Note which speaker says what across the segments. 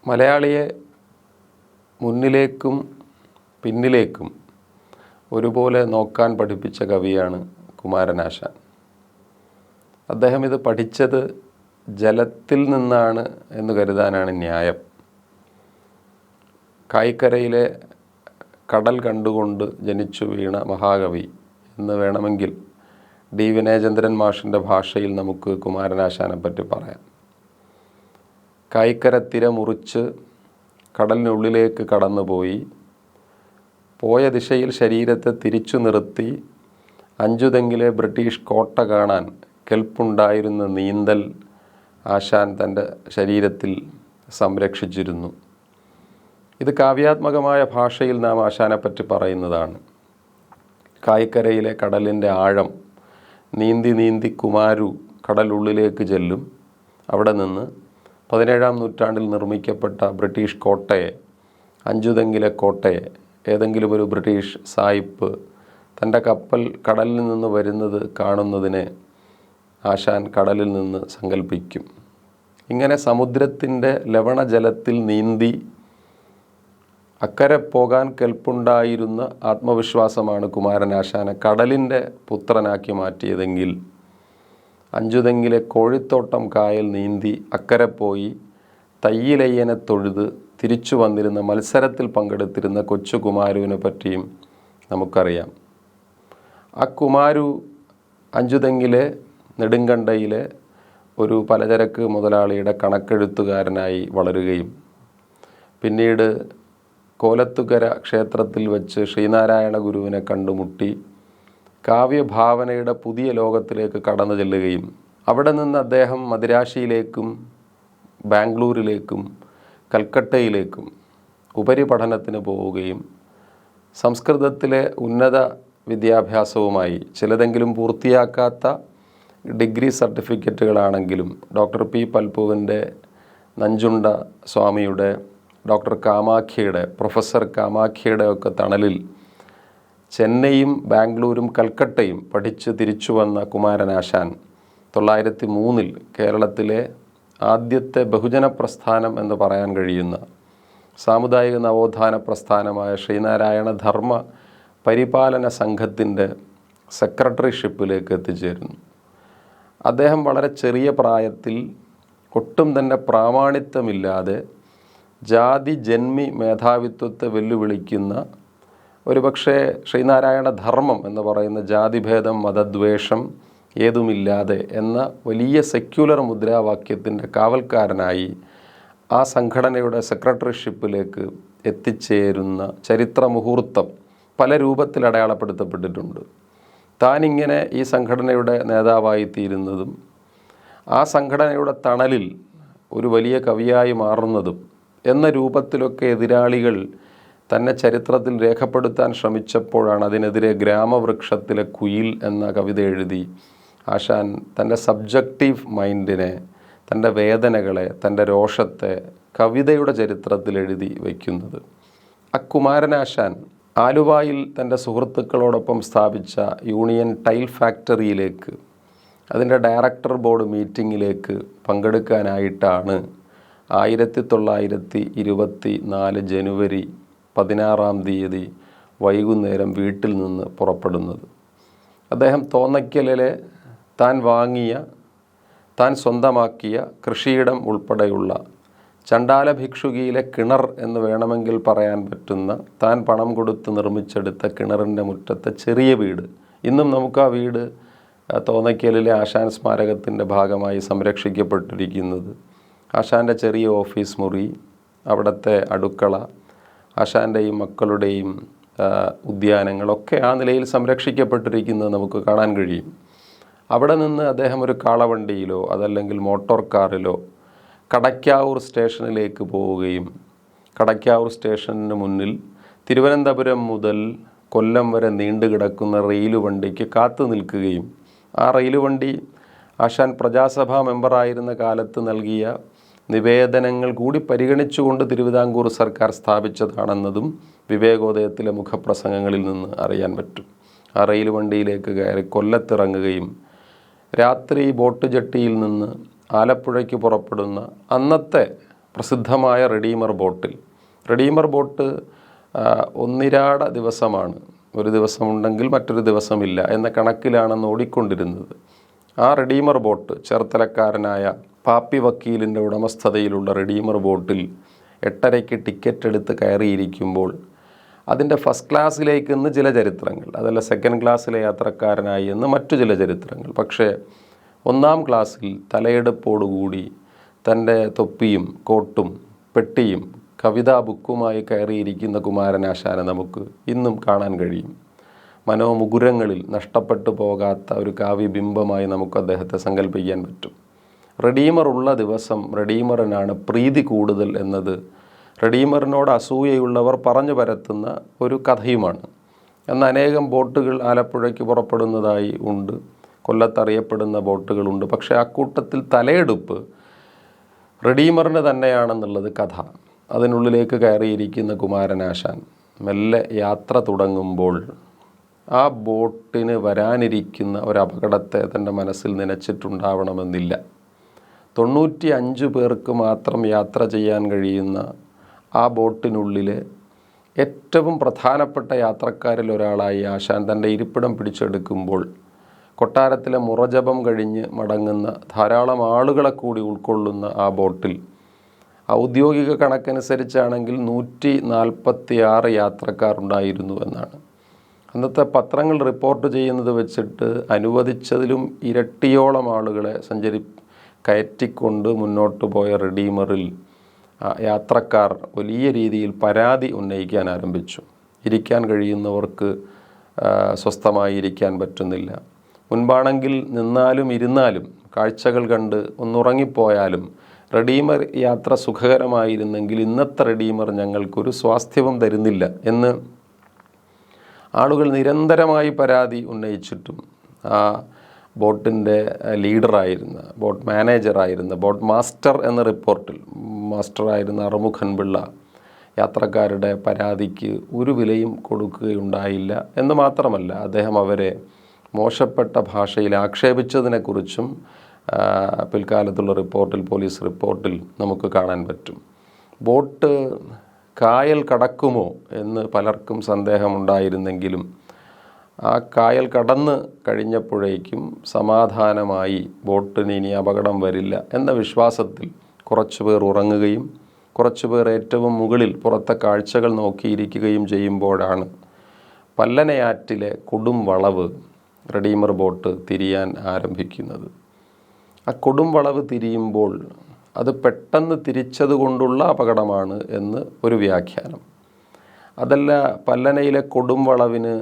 Speaker 1: മലയാളിയെ മുന്നിലേക്കും പിന്നിലേക്കും ഒരുപോലെ നോക്കാൻ പഠിപ്പിച്ച കവിയാണ് കുമാരനാശാൻ. അദ്ദേഹം ഇത് പഠിച്ചത് ജലത്തിൽ നിന്നാണ് എന്ന് കരുതാനാണ് ന്യായം. കായിക്കരയിലെ കടൽ കണ്ടുകൊണ്ട് ജനിച്ചു വീണ മഹാകവി എന്ന് വേണമെങ്കിൽ ഡി വിനയചന്ദ്രൻ മാഷിൻ്റെ ഭാഷയിൽ നമുക്ക് കുമാരനാശാനെ പറ്റി പറയാം. കായിക്കര തിര മുറിച്ച് കടലിനുള്ളിലേക്ക് കടന്നുപോയി, പോയ ദിശയിൽ ശരീരത്തെ തിരിച്ചു നിർത്തി അഞ്ചുതെങ്ങിലെ ബ്രിട്ടീഷ് കോട്ട കാണാൻ കെൽപ്പുണ്ടായിരുന്ന നീന്തൽ ആശാൻ തൻ്റെ ശരീരത്തിൽ സംരക്ഷിച്ചിരുന്നു. ഇത് കാവ്യാത്മകമായ ഭാഷയിൽ നാം ആശാനെപ്പറ്റി പറയുന്നതാണ്. കായിക്കരയിലെ കടലിൻ്റെ ആഴം നീന്തി നീന്തി കുമാരു കടലുള്ളിലേക്ക് ചെല്ലും. അവിടെ നിന്ന് 17-ാം നൂറ്റാണ്ടിൽ നിർമ്മിക്കപ്പെട്ട ബ്രിട്ടീഷ് കോട്ടയെ, അഞ്ചുതെങ്ങിലെ കോട്ടയെ ഏതെങ്കിലും ഒരു ബ്രിട്ടീഷ് സായിപ്പ് തൻ്റെ കപ്പൽ കടലിൽ നിന്ന് വരുന്നത് കാണുന്നതിനെ ആശാൻ കടലിൽ നിന്ന് സങ്കല്പിക്കും. ഇങ്ങനെ സമുദ്രത്തിൻ്റെ ലവണജലത്തിൽ നീന്തി അക്കരെ പോകാൻ കെൽപ്പുണ്ടായിരുന്ന ആത്മവിശ്വാസമാണ് കുമാരനാശാനെ കടലിൻ്റെ പുത്രനാക്കി മാറ്റിയതെങ്കിൽ, അഞ്ചുതെങ്ങിലെ കോഴിത്തോട്ടം കായൽ നീന്തി അക്കരെ പോയി തയ്യിലയ്യനെ തൊഴുത് തിരിച്ചു വന്നിരുന്ന മത്സരത്തിൽ പങ്കെടുത്തിരുന്ന കൊച്ചു കുമാരുവിനെ പറ്റിയും നമുക്കറിയാം. ആ കുമാരു അഞ്ചുതെങ്ങിലെ നെടുങ്കണ്ടയിലെ ഒരു പലചരക്ക് മുതലാളിയുടെ കണക്കെഴുത്തുകാരനായി വളരുകയും പിന്നീട് കോലത്തുകര ക്ഷേത്രത്തിൽ വെച്ച് ശ്രീനാരായണ ഗുരുവിനെ കണ്ടുമുട്ടി കാവ്യഭാവനയുടെ പുതിയ ലോകത്തിലേക്ക് കടന്നു ചെല്ലുകയും അവിടെ നിന്ന് അദ്ദേഹം മദിരാശിയിലേക്കും ബാംഗ്ലൂരിലേക്കും കൽക്കട്ടയിലേക്കും ഉപരിപഠനത്തിന് പോവുകയും സംസ്കൃതത്തിലെ ഉന്നത വിദ്യാഭ്യാസവുമായി ചിലതെങ്കിലും പൂർത്തിയാക്കാത്ത ഡിഗ്രി സർട്ടിഫിക്കറ്റുകളാണെങ്കിലും ഡോക്ടർ പി പൽപുവിൻ്റെ, നഞ്ചുണ്ട സ്വാമിയുടെ, ഡോക്ടർ കാമാഖ്യയുടെ, പ്രൊഫസർ കാമാഖ്യയുടെ ഒക്കെ തണലിൽ ചെന്നൈയും ബാംഗ്ലൂരും കൽക്കട്ടയും പഠിച്ച് തിരിച്ചു വന്ന കുമാരനാശാൻ 1903 കേരളത്തിലെ ആദ്യത്തെ ബഹുജന പ്രസ്ഥാനം എന്ന് പറയാൻ കഴിയുന്ന സാമുദായിക നവോത്ഥാന പ്രസ്ഥാനമായ ശ്രീനാരായണ ധർമ്മ പരിപാലന സംഘത്തിൻ്റെ സെക്രട്ടറിഷിപ്പിലേക്ക് എത്തിച്ചേരുന്നു. അദ്ദേഹം വളരെ ചെറിയ പ്രായത്തിൽ ഒട്ടും തന്നെ പ്രാമാണിത്വമില്ലാതെ ജാതി ജന്മി മേധാവിത്വത്തെ വെല്ലുവിളിക്കുന്ന, ഒരുപക്ഷെ ശ്രീനാരായണ ധർമ്മം എന്ന് പറയുന്ന ജാതിഭേദം മതദ്വേഷം ഏതുമില്ലാതെ എന്ന വലിയ സെക്യുലർ മുദ്രാവാക്യത്തിൻ്റെ കാവൽക്കാരനായി ആ സംഘടനയുടെ സെക്രട്ടറിഷിപ്പിലേക്ക് എത്തിച്ചേരുന്ന ചരിത്ര മുഹൂർത്തം പല രൂപത്തിൽ അടയാളപ്പെടുത്തപ്പെട്ടിട്ടുണ്ട്. താനിങ്ങനെ ഈ സംഘടനയുടെ നേതാവായി തീരുന്നതും ആ സംഘടനയുടെ തണലിൽ ഒരു വലിയ കവിയായി മാറുന്നതും എന്ന രൂപത്തിലൊക്കെ എതിരാളികൾ തന്നെ ചരിത്രത്തിൽ രേഖപ്പെടുത്താൻ ശ്രമിച്ചപ്പോഴാണ് അതിനെതിരെ ഗ്രാമവൃക്ഷത്തിലെ കുയിൽ എന്ന കവിത എഴുതി ആശാൻ തൻ്റെ സബ്ജക്റ്റീവ് മൈൻഡിനെ, തൻ്റെ വേദനകളെ, തൻ്റെ രോഷത്തെ കവിതയുടെ ചരിത്രത്തിൽ എഴുതി വയ്ക്കുന്നത്. കുമാരനാശാൻ ആലുവായിൽ തൻ്റെ സുഹൃത്തുക്കളോടൊപ്പം സ്ഥാപിച്ച യൂണിയൻ ടൈൽ ഫാക്ടറിയിലേക്ക്, അതിൻ്റെ ഡയറക്ടർ ബോർഡ് മീറ്റിങ്ങിലേക്ക് പങ്കെടുക്കാനായിട്ടാണ് 1924 ജനുവരി 16-ാം തീയതി വൈകുന്നേരം വീട്ടിൽ നിന്ന് പുറപ്പെടുന്നത്. അദ്ദേഹം തോന്നയ്ക്കലിലെ താൻ വാങ്ങിയ, താൻ സ്വന്തമാക്കിയ കൃഷിയിടം ഉൾപ്പെടെയുള്ള ചണ്ടാല ഭിക്ഷുകിയിലെ കിണർ എന്ന് വേണമെങ്കിൽ പറയാൻ പറ്റുന്ന, താൻ പണം കൊടുത്ത് നിർമ്മിച്ചെടുത്ത കിണറിൻ്റെ മുറ്റത്തെ ചെറിയ വീട്, ഇന്നും നമുക്ക് ആ വീട് തോന്നയ്ക്കലിലെ ആശാൻ സ്മാരകത്തിൻ്റെ ഭാഗമായി സംരക്ഷിക്കപ്പെട്ടിരിക്കുന്നത്. ആശാൻ്റെ ചെറിയ ഓഫീസ് മുറി, അവിടുത്തെ അടുക്കള, ആശാൻ്റെയും മക്കളുടെയും ഉദ്യാനങ്ങളൊക്കെ ആ നിലയിൽ സംരക്ഷിക്കപ്പെട്ടിരിക്കുന്നത് നമുക്ക് കാണാൻ കഴിയും. അവിടെ നിന്ന് അദ്ദേഹം ഒരു കാളവണ്ടിയിലോ അതല്ലെങ്കിൽ മോട്ടോർ കാറിലോ കടയ്ക്കാവൂർ സ്റ്റേഷനിലേക്ക് പോവുകയും കടയ്ക്കാവൂർ സ്റ്റേഷന് മുന്നിൽ തിരുവനന്തപുരം മുതൽ കൊല്ലം വരെ നീണ്ടുകിടക്കുന്ന റെയിൽ വണ്ടിക്ക് കാത്തു നിൽക്കുകയും ആ റെയിൽ വണ്ടി ആശാൻ പ്രജാസഭാ മെമ്പറായിരുന്ന കാലത്ത് നൽകിയ നിവേദനങ്ങൾ കൂടി പരിഗണിച്ചുകൊണ്ട് തിരുവിതാംകൂർ സർക്കാർ സ്ഥാപിച്ചതാണെന്നതും വിവേകോദയത്തിലെ മുഖപ്രസംഗങ്ങളിൽ നിന്ന് അറിയാൻ പറ്റും. ആ റെയിൽ വണ്ടിയിലേക്ക് കയറി കൊല്ലത്തിറങ്ങുകയും രാത്രി ബോട്ട് ജെട്ടിയിൽ നിന്ന് ആലപ്പുഴയ്ക്ക് പുറപ്പെടുന്ന അന്നത്തെ പ്രസിദ്ധമായ റെഡീമർ ബോട്ട് ഒന്നിരാട ദിവസമാണ്, ഒരു ദിവസമുണ്ടെങ്കിൽ മറ്റൊരു ദിവസമില്ല എന്ന കണക്കിലാണെന്ന് ഓടിക്കൊണ്ടിരുന്നത്. ആ റെഡീമർ ബോട്ട് ചേർത്തലക്കാരനായ പാപ്പി വക്കീലിൻ്റെ ഉടമസ്ഥതയിലുള്ള റെഡീമർ ബോട്ടിൽ 8:30 ടിക്കറ്റ് എടുത്ത് കയറിയിരിക്കുമ്പോൾ അതിൻ്റെ ഫസ്റ്റ് ക്ലാസ്സിലേക്ക് എന്ന് ചില ചരിത്രങ്ങൾ, അതല്ല സെക്കൻഡ് ക്ലാസ്സിലെ യാത്രക്കാരനായി എന്ന് മറ്റു ചില ചരിത്രങ്ങൾ. പക്ഷേ 1-ാം ക്ലാസ്സിൽ തലയെടുപ്പോടുകൂടി തൻ്റെ തൊപ്പിയും കോട്ടും പെട്ടിയും കവിതാ ബുക്കുമായി കയറിയിരിക്കുന്ന കുമാരനാശാനെ നമുക്ക് ഇന്നും കാണാൻ കഴിയും. മനോമുകുരങ്ങളിൽ നഷ്ടപ്പെട്ടു പോകാത്ത ഒരു കാവ്യബിംബമായി നമുക്ക് അദ്ദേഹത്തെ സങ്കല്പിക്കാൻ പറ്റും. റെഡീമർ ഉള്ള ദിവസം റെഡീമറിനാണ് പ്രീതി കൂടുതൽ എന്നത് റെഡീമറിനോട് അസൂയയുള്ളവർ പറഞ്ഞു പരത്തുന്ന ഒരു കഥയുമാണ്. എന്നാൽ അനേകം ബോട്ടുകൾ ആലപ്പുഴയ്ക്ക് പുറപ്പെടുന്നതായി ഉണ്ട്, കൊല്ലത്തറിയപ്പെടുന്ന ബോട്ടുകളുണ്ട്. പക്ഷേ അക്കൂട്ടത്തിൽ തലയെടുപ്പ് റെഡീമറിന് തന്നെയാണെന്നുള്ളത് കഥ. അതിനുള്ളിലേക്ക് കയറിയിരിക്കുന്ന കുമാരനാശാൻ മെല്ലെ യാത്ര തുടങ്ങുമ്പോൾ ആ ബോട്ടിന് വരാനിരിക്കുന്ന ഒരപകടത്തെ തൻ്റെ മനസ്സിൽ നനച്ചിട്ടുണ്ടാവണമെന്നില്ല. 95 പേർക്ക് മാത്രം യാത്ര ചെയ്യാൻ കഴിയുന്ന ആ ബോട്ടിനുള്ളിലെ ഏറ്റവും പ്രധാനപ്പെട്ട യാത്രക്കാരിൽ ഒരാളായി ആശാൻ തൻ്റെ ഇരിപ്പിടം പിടിച്ചെടുക്കുമ്പോൾ കൊട്ടാരത്തിലെ മുറജപം കഴിഞ്ഞ് മടങ്ങുന്ന ധാരാളം ആളുകളെ കൂടി ഉൾക്കൊള്ളുന്ന ആ ബോട്ടിൽ ഔദ്യോഗിക കണക്കനുസരിച്ചാണെങ്കിൽ 146 യാത്രക്കാരുണ്ടായിരുന്നു എന്നാണ്. അന്നത്തെ പത്രങ്ങൾ റിപ്പോർട്ട് ചെയ്യുന്നത് വെച്ചിട്ട് അനുവദിച്ചതിലും ഇരട്ടിയോളം ആളുകളെ കയറ്റിക്കൊണ്ട് മുന്നോട്ട് പോയ റെഡീമറിൽ യാത്രക്കാർ വലിയ രീതിയിൽ പരാതി ഉന്നയിക്കാൻ ആരംഭിച്ചു. ഇരിക്കാൻ കഴിയുന്നവർക്ക് സ്വസ്ഥമായി ഇരിക്കാൻ പറ്റുന്നില്ല. മുൻപാണെങ്കിൽ നിന്നാലും ഇരുന്നാലും കാഴ്ചകൾ കണ്ട് ഒന്നുറങ്ങിപ്പോയാലും റെഡീമർ യാത്ര സുഖകരമായിരുന്നെങ്കിൽ ഇന്നത്തെ റെഡീമർ ഞങ്ങൾക്കൊരു സ്വാസ്ഥ്യവും തരുന്നില്ല എന്ന് ആളുകൾ നിരന്തരമായി പരാതി ഉന്നയിച്ചിട്ടും ആ ബോട്ടിൻ്റെ ലീഡറായിരുന്ന, ബോട്ട് മാനേജറായിരുന്ന, ബോട്ട് മാസ്റ്റർ എന്ന റിപ്പോർട്ടിൽ മാസ്റ്ററായിരുന്ന അറുമുഖൻ പിള്ള യാത്രക്കാരുടെ പരാതിക്ക് ഒരു വിലയും കൊടുക്കുകയുണ്ടായില്ല എന്ന് മാത്രമല്ല, അദ്ദേഹം അവരെ മോശപ്പെട്ട ഭാഷയിൽ ആക്ഷേപിച്ചതിനെക്കുറിച്ചും പിൽക്കാലത്തുള്ള റിപ്പോർട്ടിൽ, പോലീസ് റിപ്പോർട്ടിൽ നമുക്ക് കാണാൻ പറ്റും. ബോട്ട് കായൽ കടക്കുമോ എന്ന് പലർക്കും സന്ദേഹമുണ്ടായിരുന്നെങ്കിലും ആ കായൽ കടന്ന് കഴിഞ്ഞപ്പോഴേക്കും സമാധാനമായി ബോട്ടിന് ഇനി അപകടം വരില്ല എന്ന വിശ്വാസത്തിൽ കുറച്ചുപേർ ഉറങ്ങുകയും കുറച്ചുപേർ ഏറ്റവും മുകളിൽ പുറത്തെ കാഴ്ചകൾ നോക്കിയിരിക്കുകയും ചെയ്യുമ്പോഴാണ് പല്ലനയാറ്റിലെ കൊടും വളവ് റെഡീമർ ബോട്ട് തിരിയാൻ ആരംഭിക്കുന്നത്. ആ കൊടും വളവ് തിരിയുമ്പോൾ അത് പെട്ടെന്ന് തിരിച്ചതുകൊണ്ടുള്ള അപകടമാണ് എന്ന് ഒരു വ്യാഖ്യാനം. അതല്ല, പല്ലനയിലെ കൊടും വളവിന്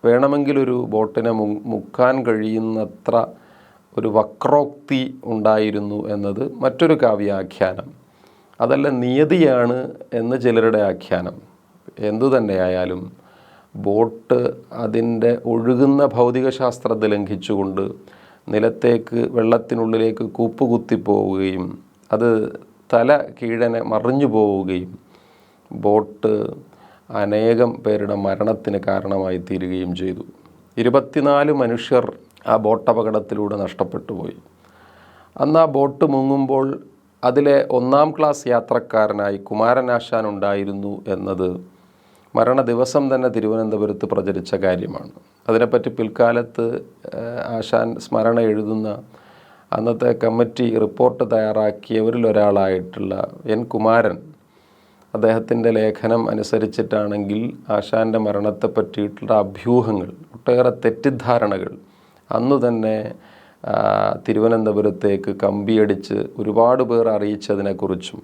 Speaker 1: വേണമെങ്കിലൊരു ബോട്ടിനെ മുക്കാൻ കഴിയുന്നത്ര ഒരു വക്രോക്തി ഉണ്ടായിരുന്നു എന്നത് മറ്റൊരു കാവ്യാഖ്യാനം. അതല്ല, നിയതിയാണ് എന്ന് ചിലരുടെ ആഖ്യാനം. എന്തുതന്നെയായാലും ബോട്ട് അതിൻ്റെ ഒഴുകുന്ന ഭൗതികശാസ്ത്രത്തെ ലംഘിച്ചുകൊണ്ട് നിലത്തേക്ക് വെള്ളത്തിനുള്ളിലേക്ക് കൂപ്പുകുത്തി പോവുകയും അത് തല കീഴനെ മറിഞ്ഞു പോവുകയും ബോട്ട് അനേകം പേരുടെ മരണത്തിന് കാരണമായി തീരുകയും ചെയ്തു. 24 മനുഷ്യർ ആ ബോട്ട് അപകടത്തിലൂടെ നഷ്ടപ്പെട്ടു പോയി. അന്ന് ആ ബോട്ട് മുങ്ങുമ്പോൾ അതിലെ 1-ാം ക്ലാസ് യാത്രക്കാരനായി കുമാരനാശാൻ ഉണ്ടായിരുന്നു എന്നത് മരണ ദിവസം തന്നെ തിരുവനന്തപുരത്ത് പ്രചരിച്ച കാര്യമാണ്. അതിനെപ്പറ്റി പിൽക്കാലത്ത് ആശാൻ സ്മരണ എഴുതുന്ന അന്നത്തെ കമ്മിറ്റി റിപ്പോർട്ട് തയ്യാറാക്കിയവരിൽ ഒരാളായിട്ടുള്ള എൻ കുമാരൻ അദ്ദേഹത്തിൻ്റെ ലേഖനം അനുസരിച്ചിട്ടാണെങ്കിൽ ആശാൻ്റെ മരണത്തെ പറ്റിയിട്ടുള്ള അഭ്യൂഹങ്ങൾ, ഒട്ടേറെ തെറ്റിദ്ധാരണകൾ അന്നു തന്നെ തിരുവനന്തപുരത്തേക്ക് കമ്പിയടിച്ച് ഒരുപാട് പേർ അറിയിച്ചതിനെക്കുറിച്ചും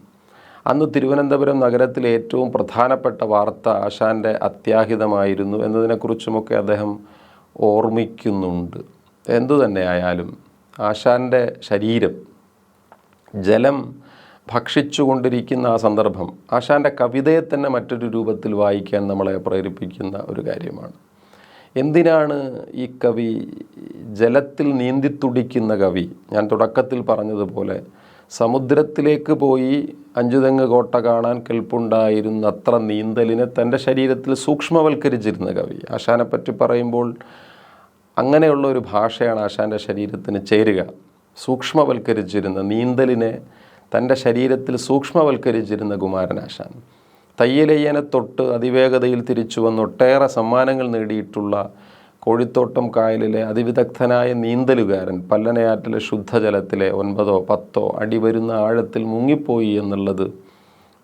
Speaker 1: അന്ന് തിരുവനന്തപുരം നഗരത്തിലെ ഏറ്റവും പ്രധാനപ്പെട്ട വാർത്ത ആശാൻ്റെ അത്യാഹിതമായിരുന്നു എന്നതിനെക്കുറിച്ചുമൊക്കെ അദ്ദേഹം ഓർമ്മിക്കുന്നുണ്ട്. എന്തുതന്നെയായാലും ആശാൻ്റെ ശരീരം ജലം ഭക്ഷിച്ചുകൊണ്ടിരിക്കുന്ന ആ സന്ദർഭം ആശാൻ്റെ കവിതയെ തന്നെ മറ്റൊരു രൂപത്തിൽ വായിക്കാൻ നമ്മളെ പ്രേരിപ്പിക്കുന്ന ഒരു കാര്യമാണ്. എന്തിനാണ് ഈ കവി ജലത്തിൽ നീന്തിത്തുടിക്കുന്ന കവി? ഞാൻ തുടക്കത്തിൽ പറഞ്ഞതുപോലെ സമുദ്രത്തിലേക്ക് പോയി അഞ്ചുതെങ്ങ് കോട്ട കാണാൻ കെൽപ്പുണ്ടായിരുന്ന അത്ര നീന്തലിനെ തൻ്റെ ശരീരത്തിൽ സൂക്ഷ്മവൽക്കരിച്ചിരുന്ന കവി. ആശാനെപ്പറ്റി പറയുമ്പോൾ അങ്ങനെയുള്ള ഒരു ഭാഷയാണ് ആശാൻ്റെ ശരീരത്തിന് ചേരുക. സൂക്ഷ്മവൽക്കരിച്ചിരുന്ന നീന്തലിനെ തൻ്റെ ശരീരത്തിൽ സൂക്ഷ്മവൽക്കരിച്ചിരുന്ന കുമാരനാശാൻ, തയ്യലയ്യനെ തൊട്ട് അതിവേഗതയിൽ തിരിച്ചു വന്ന് ഒട്ടേറെ സമ്മാനങ്ങൾ നേടിയിട്ടുള്ള കോഴിത്തോട്ടം കായലിലെ അതിവിദഗ്ധനായ നീന്തലുകാരൻ പല്ലനയാറ്റിലെ ശുദ്ധജലത്തിലെ 9-10 അടി വരുന്ന ആഴത്തിൽ മുങ്ങിപ്പോയി എന്നുള്ളത്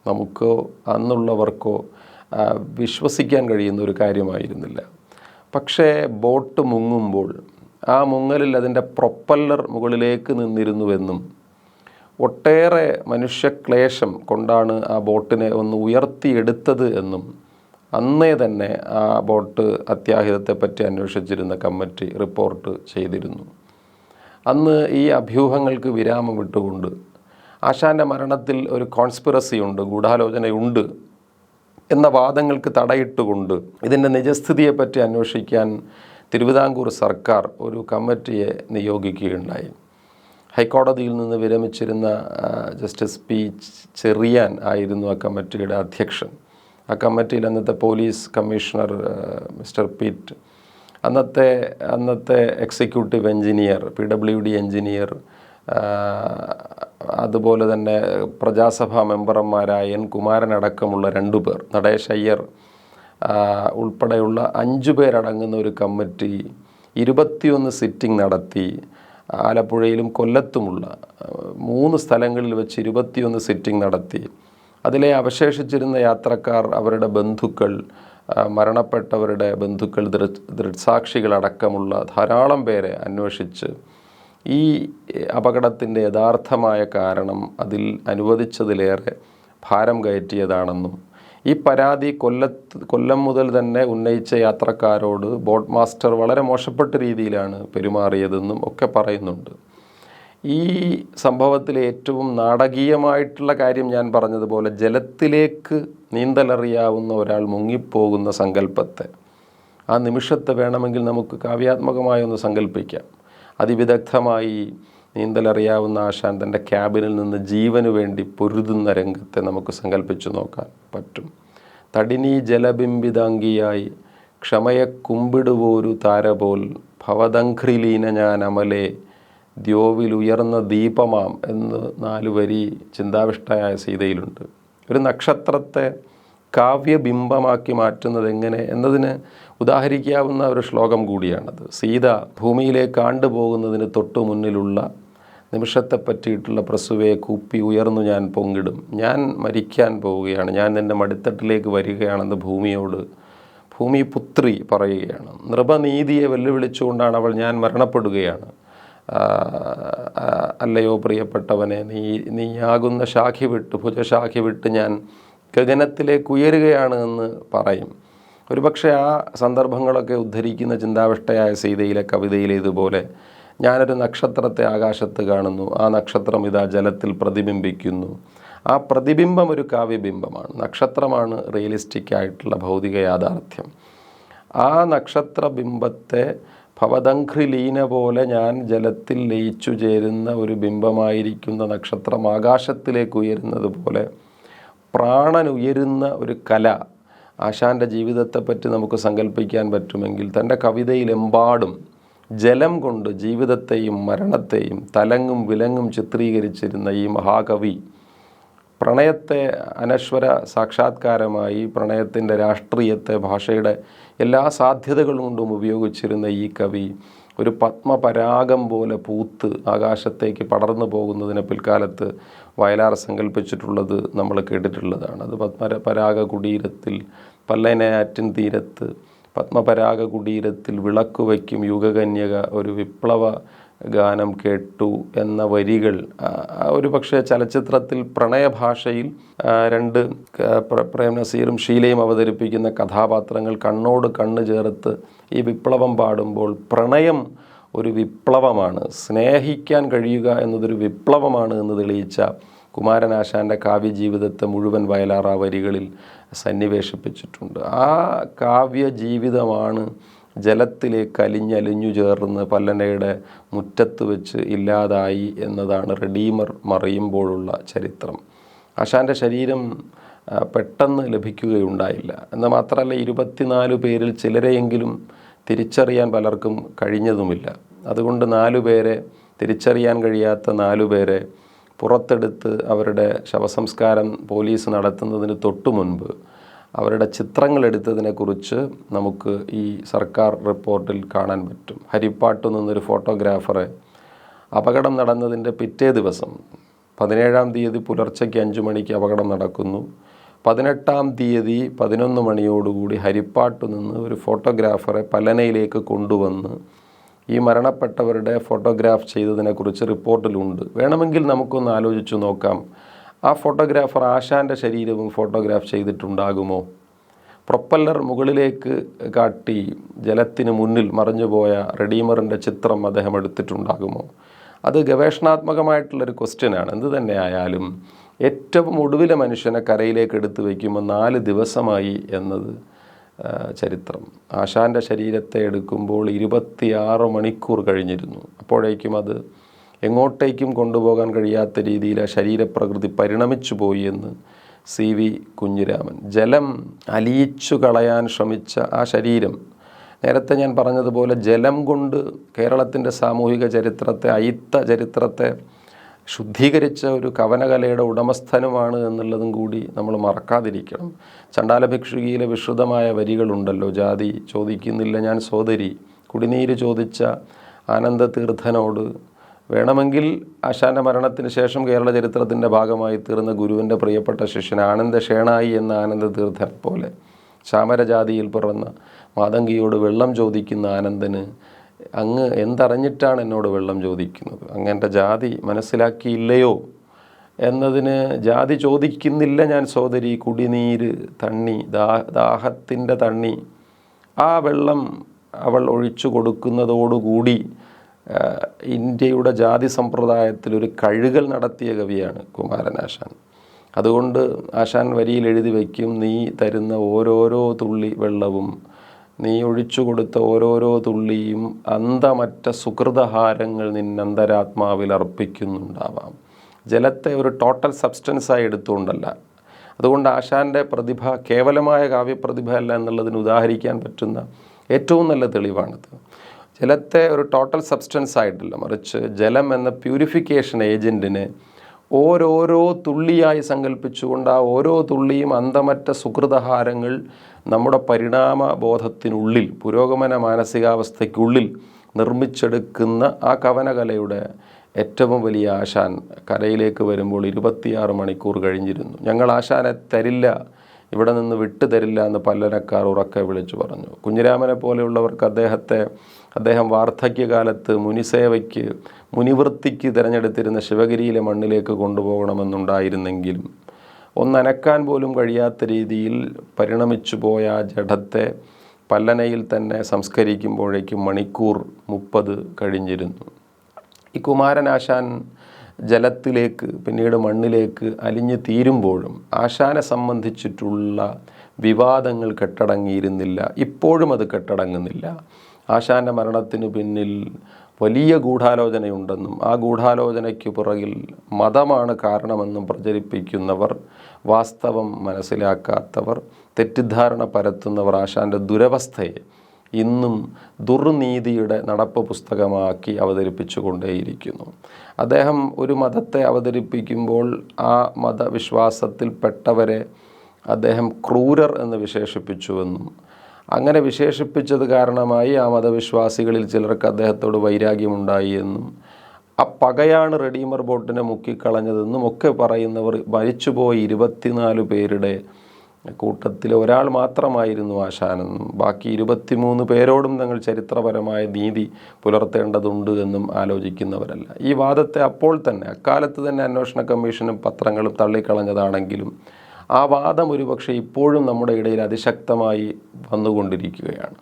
Speaker 1: നമുക്കോ അന്നുള്ളവർക്കോ വിശ്വസിക്കാൻ കഴിയുന്ന ഒരു കാര്യമായിരുന്നില്ല. പക്ഷേ ബോട്ട് മുങ്ങുമ്പോൾ ആ മുങ്ങലിൽ അതിൻ്റെ പ്രൊപ്പല്ലർ മുകളിലേക്ക് നിന്നിരുന്നുവെന്നും ഒട്ടേറെ മനുഷ്യക്ലേശം കൊണ്ടാണ് ആ ബോട്ടിനെ ഒന്ന് ഉയർത്തിയെടുത്തത് എന്നും അന്നേ തന്നെ ആ ബോട്ട് അത്യാഹിതത്തെപ്പറ്റി അന്വേഷിച്ചിരുന്ന കമ്മിറ്റി റിപ്പോർട്ട് ചെയ്തിരുന്നു. അന്ന് ഈ അഭ്യൂഹങ്ങൾക്ക് വിരാമം വിട്ടുകൊണ്ട് ആശാൻ്റെ മരണത്തിൽ ഒരു കോൺസ്പിറസി ഉണ്ട്, ഗൂഢാലോചനയുണ്ട് എന്ന വാദങ്ങൾക്ക് തടയിട്ടുകൊണ്ട് ഇതിൻ്റെ നിജസ്ഥിതിയെപ്പറ്റി അന്വേഷിക്കാൻ തിരുവിതാംകൂർ സർക്കാർ ഒരു കമ്മിറ്റിയെ നിയോഗിക്കുകയുണ്ടായി. ഹൈക്കോടതിയിൽ നിന്ന് വിരമിച്ചിരുന്ന ജസ്റ്റിസ് പി ചെറിയാൻ ആയിരുന്നു ആ കമ്മിറ്റിയുടെ അധ്യക്ഷൻ. ആ കമ്മിറ്റിയിൽ അന്നത്തെ പോലീസ് കമ്മീഷണർ മിസ്റ്റർ പീറ്റ്, അന്നത്തെ എക്സിക്യൂട്ടീവ് എഞ്ചിനീയർ, PWD എഞ്ചിനീയർ, അതുപോലെ തന്നെ പ്രജാസഭാ മെമ്പർമാരായ N കുമാരനടക്കമുള്ള 2 പേർ, നടേശ് അയ്യർ ഉൾപ്പെടെയുള്ള 5 പേരടങ്ങുന്ന ഒരു കമ്മിറ്റി 21 സിറ്റിംഗ് നടത്തി. ആലപ്പുഴയിലും കൊല്ലത്തുമുള്ള 3 സ്ഥലങ്ങളിൽ വെച്ച് 21 സിറ്റിംഗ് നടത്തി. അതിലെ അവശേഷിച്ചിരുന്ന യാത്രക്കാർ, അവരുടെ ബന്ധുക്കൾ, മരണപ്പെട്ടവരുടെ ബന്ധുക്കൾ, ദൃക്സാക്ഷികളടക്കമുള്ള ധാരാളം പേരെ അന്വേഷിച്ച് ഈ അപകടത്തിൻ്റെ യഥാർത്ഥമായ കാരണം അതിൽ അനുവദിച്ചതിലേറെ ഭാരം കയറ്റിയതാണെന്നും ഈ പരാതി കൊല്ലം മുതൽ തന്നെ ഉന്നയിച്ച യാത്രക്കാരോട് ബോട്ട് മാസ്റ്റർ വളരെ മോശപ്പെട്ട രീതിയിലാണ് പെരുമാറിയതെന്നും ഒക്കെ പറയുന്നുണ്ട്. ഈ സംഭവത്തിലെ ഏറ്റവും നാടകീയമായിട്ടുള്ള കാര്യം ഞാൻ പറഞ്ഞതുപോലെ ജലത്തിലേക്ക് നീന്തലറിയാവുന്ന ഒരാൾ മുങ്ങിപ്പോകുന്ന സങ്കല്പത്തെ, ആ നിമിഷത്തെ വേണമെങ്കിൽ നമുക്ക് കാവ്യാത്മകമായി ഒന്ന് സങ്കല്പിക്കാം. അതിവിദഗ്ധമായി നീന്തലറിയാവുന്ന ആശാൻ തൻ്റെ ക്യാബിനിൽ നിന്ന് ജീവന് വേണ്ടി പൊരുതുന്ന രംഗത്തെ നമുക്ക് സങ്കല്പിച്ചു നോക്കാൻ പറ്റും. തടിനീ ജലബിംബിതാംഗിയായി ക്ഷമയെ കുമ്പിടുവോരു താരപോൽ ഭവദംഘ്രിലീന ഞാൻ അമലേ ദ്യോവിലുയർന്ന ദീപമാം എന്ന് 4 വരി ചിന്താവിഷ്ടയായ സീതയിലുണ്ട്. ഒരു നക്ഷത്രത്തെ കാവ്യബിംബമാക്കി മാറ്റുന്നത് എങ്ങനെ എന്നതിന് ഉദാഹരിക്കാവുന്ന ഒരു ശ്ലോകം കൂടിയാണത്. സീത ഭൂമിയിലേക്ക് ആണ്ടുപോകുന്നതിന് തൊട്ടു മുന്നിലുള്ള നിമിഷത്തെ പറ്റിയിട്ടുള്ള പ്രസുവയെ കൂപ്പി ഉയർന്നു ഞാൻ പൊങ്ങിടും, ഞാൻ മരിക്കാൻ പോവുകയാണ്, ഞാൻ നിൻ്റെ മടിത്തട്ടിലേക്ക് വരികയാണെന്ന് ഭൂമിയോട് ഭൂമിപുത്രി പറയുകയാണ്. നൃപനീതിയെ വെല്ലുവിളിച്ചുകൊണ്ടാണ് അവൾ ഞാൻ മരണപ്പെടുകയാണ്, അല്ലയോ പ്രിയപ്പെട്ടവനെ, നീയാകുന്ന ശാഖി വിട്ട്, ഭുജശാഖി വിട്ട് ഞാൻ ഗഗനത്തിലേക്ക് ഉയരുകയാണ് എന്ന് പറയും. ഒരുപക്ഷെ ആ സന്ദർഭങ്ങളൊക്കെ ഉദ്ധരിക്കുന്ന ചിന്താവിഷ്ടയായ സീതയിലെ കവിതയിലെ ഇതുപോലെ ഞാനൊരു നക്ഷത്രത്തെ ആകാശത്ത് കാണുന്നു, ആ നക്ഷത്രം ഇതാ ജലത്തിൽ പ്രതിബിംബിക്കുന്നു. ആ പ്രതിബിംബം ഒരു കാവ്യബിംബമാണ്. നക്ഷത്രമാണ് റിയലിസ്റ്റിക് ആയിട്ടുള്ള ഭൗതിക യാഥാർത്ഥ്യം. ആ നക്ഷത്രബിംബത്തെ ഭവദംഘ്രിലീന പോലെ ഞാൻ ജലത്തിൽ ലയിച്ചു ചേരുന്ന ഒരു ബിംബമായിരിക്കുന്ന നക്ഷത്രം ആകാശത്തിലേക്ക് ഉയരുന്നത് പോലെ പ്രാണൻ ഉയരുന്ന ഒരു കല ആശാൻ്റെ ജീവിതത്തെപ്പറ്റി നമുക്ക് സങ്കല്പിക്കാൻ പറ്റുമെങ്കിൽ തൻ്റെ കവിതയിലെമ്പാടും ജലം കൊണ്ട് ജീവിതത്തെയും മരണത്തെയും തലങ്ങും വിലങ്ങും ചിത്രീകരിച്ചിരുന്ന ഈ മഹാകവി പ്രണയത്തെ അനശ്വര സാക്ഷാത്കാരമായി, പ്രണയത്തിൻ്റെ രാഷ്ട്രീയത്തെ ഭാഷയുടെ എല്ലാ സാധ്യതകൾ കൊണ്ടും ഉപയോഗിച്ചിരുന്ന ഈ കവി ഒരു പത്മപരാഗം പോലെ പൂത്ത് ആകാശത്തേക്ക് പടർന്നു പോകുന്നതിനെ പിൽക്കാലത്ത് വയലാർ സങ്കല്പിച്ചിട്ടുള്ളത് നമ്മൾ കേട്ടിട്ടുള്ളതാണ്. അത് പത്മപരാഗ കുടീരത്തിൽ, പല്ലനയാറ്റിൻ തീരത്ത് പത്മപരാഗ കുടീരത്തിൽ വിളക്കു വയ്ക്കും യുഗകന്യക ഒരു വിപ്ലവ ഗാനം കേട്ടു എന്ന വരികൾ ഒരു പക്ഷേ ചലച്ചിത്രത്തിൽ പ്രണയഭാഷയിൽ 2 പ്രേം നസീറും ഷീലയും അവതരിപ്പിക്കുന്ന കഥാപാത്രങ്ങൾ കണ്ണോട് കണ്ണ് ചേർത്ത് ഈ വിപ്ലവം പാടുമ്പോൾ പ്രണയം ഒരു വിപ്ലവമാണ്, സ്നേഹിക്കാൻ കഴിയുക എന്നതൊരു വിപ്ലവമാണ് എന്ന് തെളിയിച്ച കുമാരനാശാൻ്റെ കാവ്യജീവിതത്തെ മുഴുവൻ വയലാർ ആ വരികളിൽ സന്നിവേശിപ്പിച്ചിട്ടുണ്ട്. ആ കാവ്യജീവിതമാണ് ജലത്തിലേക്ക് അലിഞ്ഞലിഞ്ഞു ചേർന്ന് പല്ലനയുടെ മുറ്റത്ത് വെച്ച് ഇല്ലാതായി എന്നതാണ് റെഡീമർ മറിയുമ്പോഴുള്ള ചരിത്രം. ആശാൻ്റെ ശരീരം പെട്ടെന്ന് ലഭിക്കുകയുണ്ടായില്ല. എന്നാൽ മാത്രമല്ല 24 പേരിൽ ചിലരെയെങ്കിലും തിരിച്ചറിയാൻ പലർക്കും കഴിഞ്ഞതുമില്ല. അതുകൊണ്ട് 4 പേരെ തിരിച്ചറിയാൻ കഴിയാത്ത 4 പേരെ പുറത്തെടുത്ത് അവരുടെ ശവസംസ്കാരം പോലീസ് നടത്തുന്നതിന് തൊട്ടു മുൻപ് അവരുടെ ചിത്രങ്ങൾ എടുത്തതിനെക്കുറിച്ച് നമുക്ക് ഈ സർക്കാർ റിപ്പോർട്ടിൽ കാണാൻ പറ്റും. ഹരിപ്പാട്ടു നിന്നൊരു ഫോട്ടോഗ്രാഫറെ അപകടം നടന്നതിൻ്റെ പിറ്റേ ദിവസം 17-ാം തീയതി പുലർച്ചയ്ക്ക് 5 മണിക്ക് അപകടം നടക്കുന്നു. 18-ാം തീയതി 11 മണിയോടുകൂടി ഹരിപ്പാട്ടു നിന്ന് ഒരു ഫോട്ടോഗ്രാഫറെ പല്ലനയിലേക്ക് കൊണ്ടുവന്ന് ഈ മരണപ്പെട്ടവരുടെ ഫോട്ടോഗ്രാഫ് ചെയ്തതിനെക്കുറിച്ച് റിപ്പോർട്ടിലുണ്ട്. വേണമെങ്കിൽ നമുക്കൊന്ന് ആലോചിച്ചു നോക്കാം, ആ ഫോട്ടോഗ്രാഫർ ആശാൻ്റെ ശരീരവും ഫോട്ടോഗ്രാഫ് ചെയ്തിട്ടുണ്ടാകുമോ? പ്രൊപ്പല്ലർ മുകളിലേക്ക് കാട്ടി ജലത്തിന് മുന്നിൽ മറിഞ്ഞുപോയ റെഡീമറിൻ്റെ ചിത്രം അദ്ദേഹം എടുത്തിട്ടുണ്ടാകുമോ? അത് ഗവേഷണാത്മകമായിട്ടുള്ളൊരു ക്വസ്റ്റ്യനാണ്. എന്ത് തന്നെ ആയാലും ഏറ്റവും ഒടുവിലെ മനുഷ്യനെ കരയിലേക്ക് എടുത്തു വയ്ക്കുമ്പോൾ 4 ദിവസമായി എന്നത് ചരിത്രം. ആശാൻ്റെ ശരീരത്തെ എടുക്കുമ്പോൾ 26 മണിക്കൂർ കഴിഞ്ഞിരുന്നു. അപ്പോഴേക്കും അത് എങ്ങോട്ടേക്കും കൊണ്ടുപോകാൻ കഴിയാത്ത രീതിയിൽ ആ ശരീരപ്രകൃതി പരിണമിച്ചു പോയി എന്ന് CV കുഞ്ഞിരാമൻ. ജലം അലിയിച്ചു കളയാൻ ശ്രമിച്ച ആ ശരീരം, നേരത്തെ ഞാൻ പറഞ്ഞതുപോലെ ജലം കൊണ്ട് കേരളത്തിൻ്റെ സാമൂഹിക ചരിത്രത്തെ, അയിത്ത ചരിത്രത്തെ ശുദ്ധീകരിച്ച ഒരു കവനകലയുടെ ഉടമസ്ഥനുമാണ് എന്നുള്ളതും കൂടി നമ്മൾ മറക്കാതിരിക്കണം. ചണ്ഡാല ഭിക്ഷുകിയിലെ വിശ്രുതമായ വരികളുണ്ടല്ലോ, ജാതി ചോദിക്കുന്നില്ല ഞാൻ സോദരി, കുടിനീര് ചോദിച്ച ആനന്ദതീർത്ഥനോട്. വേണമെങ്കിൽ ആശാൻ്റെ മരണത്തിന് ശേഷം കേരള ചരിത്രത്തിൻ്റെ ഭാഗമായി തീർന്ന ഗുരുവിൻ്റെ പ്രിയപ്പെട്ട ശിഷ്യൻ ആനന്ദശേണായി എന്ന ആനന്ദതീർത്ഥൻ പോലെ ശാമരജാതിയിൽ പിറന്ന മാതങ്കിയോട് വെള്ളം ചോദിക്കുന്ന ആനന്ദന് അങ്ങ് എന്തറിഞ്ഞിട്ടാണ് എന്നോട് വെള്ളം ചോദിക്കുന്നത്? അങ്ങൻ്റെ ജാതി മനസ്സിലാക്കിയില്ലയോ എന്നതിന് ജാതി ചോദിക്കുന്നില്ല ഞാൻ സോദരി, കുടിനീര് തണ്ണി, ദാഹത്തിൻ്റെ തണ്ണി, ആ വെള്ളം അവൾ ഒഴിച്ചു കൊടുക്കുന്നതോടുകൂടി ഇന്ത്യയുടെ ജാതി സമ്പ്രദായത്തിലൊരു കഴുകൽ നടത്തിയ കവിയാണ് കുമാരനാശാൻ. അതുകൊണ്ട് ആശാൻ വരിയിൽ എഴുതി വയ്ക്കും, നീ തരുന്ന ഓരോരോ തുള്ളി വെള്ളവും, നീ ഒഴിച്ചു കൊടുത്ത ഓരോരോ തുള്ളിയും അന്തമറ്റ സുഹൃതഹാരങ്ങൾ നിന്നന്തരാത്മാവിൽ അർപ്പിക്കുന്നുണ്ടാവാം. ജലത്തെ ഒരു ടോട്ടൽ സബ്സ്റ്റൻസായി എടുത്തുകൊണ്ടല്ല. അതുകൊണ്ട് ആശാൻ്റെ പ്രതിഭ കേവലമായ കാവ്യപ്രതിഭ അല്ല എന്നുള്ളതിന് ഉദാഹരിക്കാൻ പറ്റുന്ന ഏറ്റവും നല്ല തെളിവാണിത്. ജലത്തെ ഒരു ടോട്ടൽ സബ്സ്റ്റൻസ് ആയിട്ടില്ല, മറിച്ച് ജലം എന്ന പ്യൂരിഫിക്കേഷൻ ഏജൻറ്റിനെ ഓരോരോ തുള്ളിയായി സങ്കല്പിച്ചുകൊണ്ട് ആ ഓരോ തുള്ളിയും അന്തമറ്റ സുഹൃതഹാരങ്ങൾ നമ്മുടെ പരിണാമബോധത്തിനുള്ളിൽ, പുരോഗമന മാനസികാവസ്ഥയ്ക്കുള്ളിൽ നിർമ്മിച്ചെടുക്കുന്ന ആ കവനകലയുടെ ഏറ്റവും വലിയ ആശാൻ കരയിലേക്ക് വരുമ്പോൾ 26 മണിക്കൂർ കഴിഞ്ഞിരുന്നു. ഞങ്ങൾ ആശാനെ തരില്ല, ഇവിടെ നിന്ന് വിട്ടു തരില്ല എന്ന് പല്ലനക്കാർ ഉറക്കെ വിളിച്ചു പറഞ്ഞു. കുഞ്ഞിരാമനെ പോലെയുള്ളവർക്ക് അദ്ദേഹം വാർദ്ധക്യകാലത്ത് മുനിസേവയ്ക്ക്, മുനിവൃത്തിക്ക് തിരഞ്ഞെടുത്തിരുന്ന ശിവഗിരിയിലെ മണ്ണിലേക്ക് കൊണ്ടുപോകണമെന്നുണ്ടായിരുന്നെങ്കിലും ഒന്നനക്കാൻ പോലും കഴിയാത്ത രീതിയിൽ പരിണമിച്ചു പോയ ആ ജഡത്തെ പല്ലനയിൽ തന്നെ സംസ്കരിക്കുമ്പോഴേക്കും മണിക്കൂർ 30 കഴിഞ്ഞിരുന്നു. ഈ കുമാരനാശാൻ ജലത്തിലേക്ക് പിന്നീട് മണ്ണിലേക്ക് അലിഞ്ഞു തീരുമ്പോഴും ആശാനെ സംബന്ധിച്ചിട്ടുള്ള വിവാദങ്ങൾ കെട്ടടങ്ങിയിരുന്നില്ല. ഇപ്പോഴും അത് കെട്ടടങ്ങുന്നില്ല. ആശാൻ്റെ മരണത്തിനു പിന്നിൽ വലിയ ഗൂഢാലോചനയുണ്ടെന്നും ആ ഗൂഢാലോചനയ്ക്ക് പുറകിൽ മതമാണ് കാരണമെന്നും പ്രചരിപ്പിക്കുന്നവർ, വാസ്തവം മനസ്സിലാക്കാത്തവർ, തെറ്റിദ്ധാരണ പരത്തുന്നവർ ആശാൻ്റെ ദുരവസ്ഥയെ ഇന്നും ദുർനീതിയുടെ നടപ്പ് പുസ്തകമാക്കി അവതരിപ്പിച്ചു കൊണ്ടേയിരിക്കുന്നു. അദ്ദേഹം ഒരു മതത്തെ അവതരിപ്പിക്കുമ്പോൾ ആ മതവിശ്വാസത്തിൽപ്പെട്ടവരെ അദ്ദേഹം ക്രൂരർ എന്ന് വിശേഷിപ്പിച്ചുവെന്നും അങ്ങനെ വിശേഷിപ്പിച്ചത് കാരണമായി ആ മതവിശ്വാസികളിൽ ചിലർക്ക് അദ്ദേഹത്തോട് വൈരാഗ്യമുണ്ടായി എന്നും ആ പകയാണ് റെഡീമർ ബോട്ടിനെ മുക്കിക്കളഞ്ഞതെന്നും ഒക്കെ പറയുന്നവർ മരിച്ചുപോയി 24 പേരുടെ കൂട്ടത്തിൽ ഒരാൾ മാത്രമായിരുന്നു ആശാനെന്നും ബാക്കി 23 പേരോടും തങ്ങൾ ചരിത്രപരമായ നീതി പുലർത്തേണ്ടതുണ്ട് എന്നും ആലോചിക്കുന്നവരല്ല. ഈ വാദത്തെ അപ്പോൾ തന്നെ അക്കാലത്ത് തന്നെ അന്വേഷണ കമ്മീഷനും പത്രങ്ങളും തള്ളിക്കളഞ്ഞതാണെങ്കിലും ആ വാദം ഒരുപക്ഷെ ഇപ്പോഴും നമ്മുടെ ഇടയിൽ അതിശക്തമായി വന്നുകൊണ്ടിരിക്കുകയാണ്.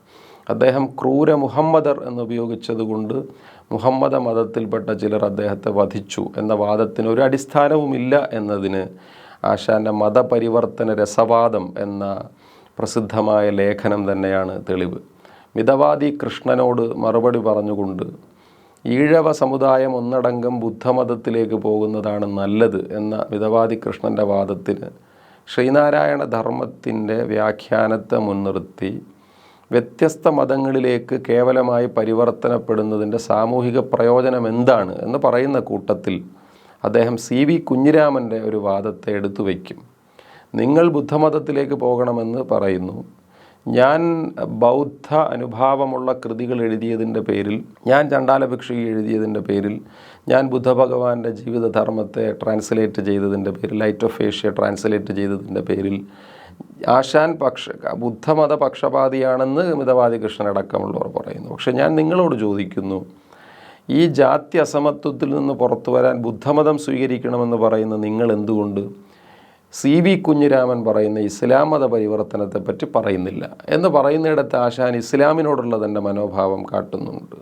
Speaker 1: അദ്ദേഹം ക്രൂര മുഹമ്മദർ എന്നുപയോഗിച്ചതുകൊണ്ട് മുഹമ്മദ മതത്തിൽപ്പെട്ട ചിലർ അദ്ദേഹത്തെ വധിച്ചു എന്ന വാദത്തിന് ഒരു അടിസ്ഥാനവുമില്ല എന്നതിന് ആശാൻ്റെ മതപരിവർത്തന രസവാദം എന്ന പ്രസിദ്ധമായ ലേഖനം തന്നെയാണ് തെളിവ്. മിതവാദി കൃഷ്ണനോട് മറുപടി പറഞ്ഞുകൊണ്ട് ഈഴവ സമുദായം ഒന്നടങ്കം ബുദ്ധമതത്തിലേക്ക് പോകുന്നതാണ് നല്ലത് എന്ന മിതവാദി കൃഷ്ണൻ്റെ വാദത്തിന് ശ്രീനാരായണ ധർമ്മത്തിൻ്റെ വ്യാഖ്യാനത്തെ മുൻനിർത്തി വ്യത്യസ്ത മതങ്ങളിലേക്ക് കേവലമായി പരിവർത്തനപ്പെടുന്നതിൻ്റെ സാമൂഹിക പ്രയോജനം എന്താണ് എന്ന് പറയുന്ന കൂട്ടത്തിൽ അദ്ദേഹം CV കുഞ്ഞിരാമൻ്റെ ഒരു വാദത്തെ എടുത്തു വയ്ക്കും. നിങ്ങൾ ബുദ്ധമതത്തിലേക്ക് പോകണമെന്ന് പറയുന്നു, ഞാൻ ബൗദ്ധ അനുഭാവമുള്ള കൃതികൾ എഴുതിയതിൻ്റെ പേരിൽ, ഞാൻ ചണ്ഡാലഭിക്ഷുകി എഴുതിയതിൻ്റെ പേരിൽ, ഞാൻ ബുദ്ധഭഗവാന്റെ ജീവിതധർമ്മത്തെ ട്രാൻസ്ലേറ്റ് ചെയ്തതിൻ്റെ പേരിൽ, ലൈറ്റ് ഓഫ് ഏഷ്യ ട്രാൻസ്ലേറ്റ് ചെയ്തതിൻ്റെ പേരിൽ ആശാൻ ബുദ്ധമത പക്ഷപാതിയാണെന്ന് മിതവാദി കൃഷ്ണനടക്കമുള്ളവർ പറയുന്നു. പക്ഷെ ഞാൻ നിങ്ങളോട് ചോദിക്കുന്നു, ഈ ജാതി അസമത്വത്തിൽ നിന്ന് പുറത്തു വരാൻ ബുദ്ധമതം സ്വീകരിക്കണമെന്ന് പറയുന്ന നിങ്ങൾ എന്തുകൊണ്ട് CV കുഞ്ഞിരാമൻ പറയുന്ന ഇസ്ലാം മത പരിവർത്തനത്തെപ്പറ്റി പറയുന്നില്ല എന്ന് പറയുന്നിടത്ത് ആശാൻ ഇസ്ലാമിനോടുള്ള തൻ്റെ മനോഭാവം കാട്ടുന്നുണ്ട്.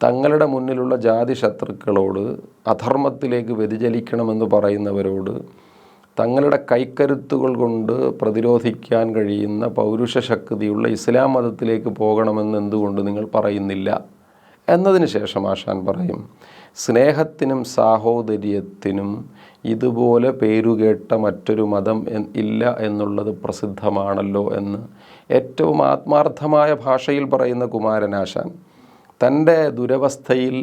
Speaker 1: തങ്ങളുടെ മുന്നിലുള്ള ജാതി ശത്രുക്കളോട്, അധർമ്മത്തിലേക്ക് വ്യതിചലിക്കണമെന്ന് പറയുന്നവരോട് തങ്ങളുടെ കൈക്കരുത്തുകൾ കൊണ്ട് പ്രതിരോധിക്കാൻ കഴിയുന്ന പൗരുഷ ശക്തിയുള്ള ഇസ്ലാം മതത്തിലേക്ക് പോകണമെന്ന് എന്തുകൊണ്ട് നിങ്ങൾ പറയുന്നില്ല എന്നതിന് ശേഷം ആശാൻ പറയും, സ്നേഹത്തിനും സാഹോദര്യത്തിനും ഇതുപോലെ പേരുകേട്ട മറ്റൊരു മതം ഇല്ല എന്നുള്ളത് പ്രസിദ്ധമാണല്ലോ എന്ന് ഏറ്റവും ആത്മാർത്ഥമായ ഭാഷയിൽ പറയുന്ന കുമാരനാശാൻ തൻ്റെ ദുരവസ്ഥയിൽ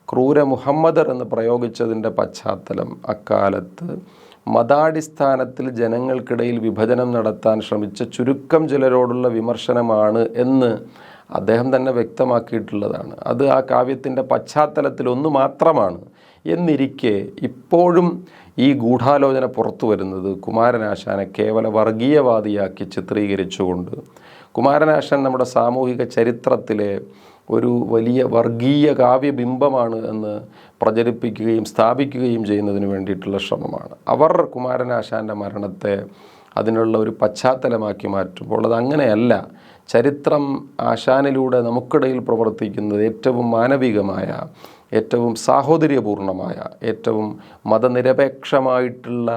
Speaker 1: ക്രൂര മുഹമ്മദർ എന്ന് പ്രയോഗിച്ചതിൻ്റെ പശ്ചാത്തലം അക്കാലത്ത് മതാടിസ്ഥാനത്തിൽ ജനങ്ങൾക്കിടയിൽ വിഭജനം നടത്താൻ ശ്രമിച്ച ചുരുക്കം ചിലരോടുള്ള വിമർശനമാണ് എന്ന് അദ്ദേഹം തന്നെ വ്യക്തമാക്കിയിട്ടുള്ളതാണ്. അത് ആ കാവ്യത്തിൻ്റെ പശ്ചാത്തലത്തിൽ ഒന്ന് മാത്രമാണ് എന്നിരിക്കെ ഇപ്പോഴും ഈ ഗൂഢാലോചന പുറത്തു വരുന്നത് കുമാരനാശാനെ കേവല വർഗീയവാദിയാക്കി ചിത്രീകരിച്ചുകൊണ്ട്, കുമാരനാശാൻ നമ്മുടെ സാമൂഹിക ചരിത്രത്തിലെ ഒരു വലിയ വർഗീയ കാവ്യബിംബമാണ് എന്ന് പ്രചരിപ്പിക്കുകയും സ്ഥാപിക്കുകയും ചെയ്യുന്നതിന് വേണ്ടിയിട്ടുള്ള ശ്രമമാണ്. അവർ കുമാരനാശാൻ്റെ മരണത്തെ അതിനുള്ള ഒരു പശ്ചാത്തലമാക്കി മാറ്റുമ്പോൾ അത് അങ്ങനെയല്ല. ചരിത്രം ആശാനിലൂടെ നമുക്കിടയിൽ പ്രവർത്തിക്കുന്നത് ഏറ്റവും മാനവികമായ, ഏറ്റവും സാഹോദര്യപൂർണമായ, ഏറ്റവും മതനിരപേക്ഷമായിട്ടുള്ള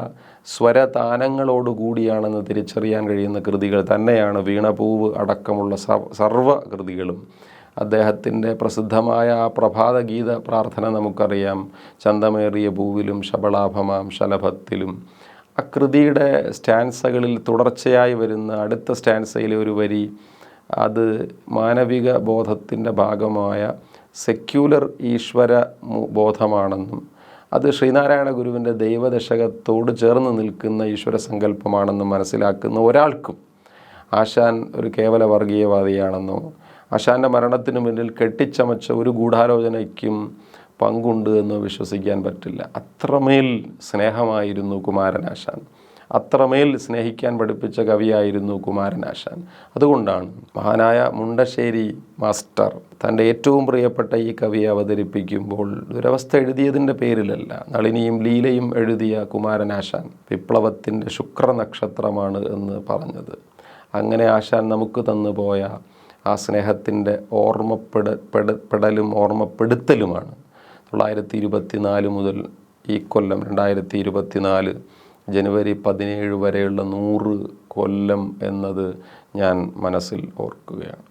Speaker 1: സ്വരതാനങ്ങളോടുകൂടിയാണെന്ന് തിരിച്ചറിയാൻ കഴിയുന്ന കൃതികൾ തന്നെയാണ്. വീണപൂവ് അടക്കമുള്ള സർവ്വ കൃതികളും. അദ്ദേഹത്തിൻ്റെ പ്രസിദ്ധമായ ആ പ്രഭാതഗീത പ്രാർത്ഥന നമുക്കറിയാം. ചന്തമേറിയ പൂവിലും ശബളാഭമാം ശലഭത്തിലും. ആ കൃതിയുടെ സ്റ്റാൻസകളിൽ തുടർച്ചയായി വരുന്ന അടുത്ത സ്റ്റാൻസയിലെ ഒരു വരി, അത് മാനവിക ബോധത്തിൻ്റെ ഭാഗമായ സെക്യുലർ ഈശ്വര ബോധമാണെന്നും അത് ശ്രീനാരായണ ഗുരുവിൻ്റെ ദൈവദശകത്തോട് ചേർന്ന് നിൽക്കുന്ന ഈശ്വര സങ്കല്പമാണെന്നും മനസ്സിലാക്കുന്ന ഒരാൾക്കും ആശാൻ ഒരു കേവല വർഗീയവാദിയാണെന്നോ ആശാൻ്റെ മരണത്തിനു മുന്നിൽ കെട്ടിച്ചമച്ച ഒരു ഗൂഢാലോചനയ്ക്കും പങ്കുണ്ട് എന്ന് വിശ്വസിക്കാൻ പറ്റില്ല. അത്രമേൽ സ്നേഹമായിരുന്നു കുമാരനാശാൻ, അത്രമേൽ സ്നേഹിക്കാൻ പഠിപ്പിച്ച കവിയായിരുന്നു കുമാരനാശാൻ. അതുകൊണ്ടാണ് മഹാനായ മുണ്ടശ്ശേരി മാസ്റ്റർ തൻ്റെ ഏറ്റവും പ്രിയപ്പെട്ട ഈ കവിയെ അവതരിപ്പിക്കുമ്പോൾ ദുരവസ്ഥ എഴുതിയതിൻ്റെ പേരിലല്ല, നളിനിയും ലീലയും എഴുതിയ കുമാരനാശാൻ വിപ്ലവത്തിൻ്റെ ശുക്രനക്ഷത്രമാണ് എന്ന് പറഞ്ഞത്. അങ്ങനെ ആശാൻ നമുക്ക് തന്നുപോയ ആ സ്നേഹത്തിൻ്റെ ഓർമ്മപ്പെടലും ഓർമ്മപ്പെടുത്തലുമാണ് 1924 മുതൽ ഈ കൊല്ലം 2024 ജനുവരി 17 വരെയുള്ള 100 കൊല്ലം എന്നത് ഞാൻ മനസ്സിൽ ഓർക്കുകയാണ്.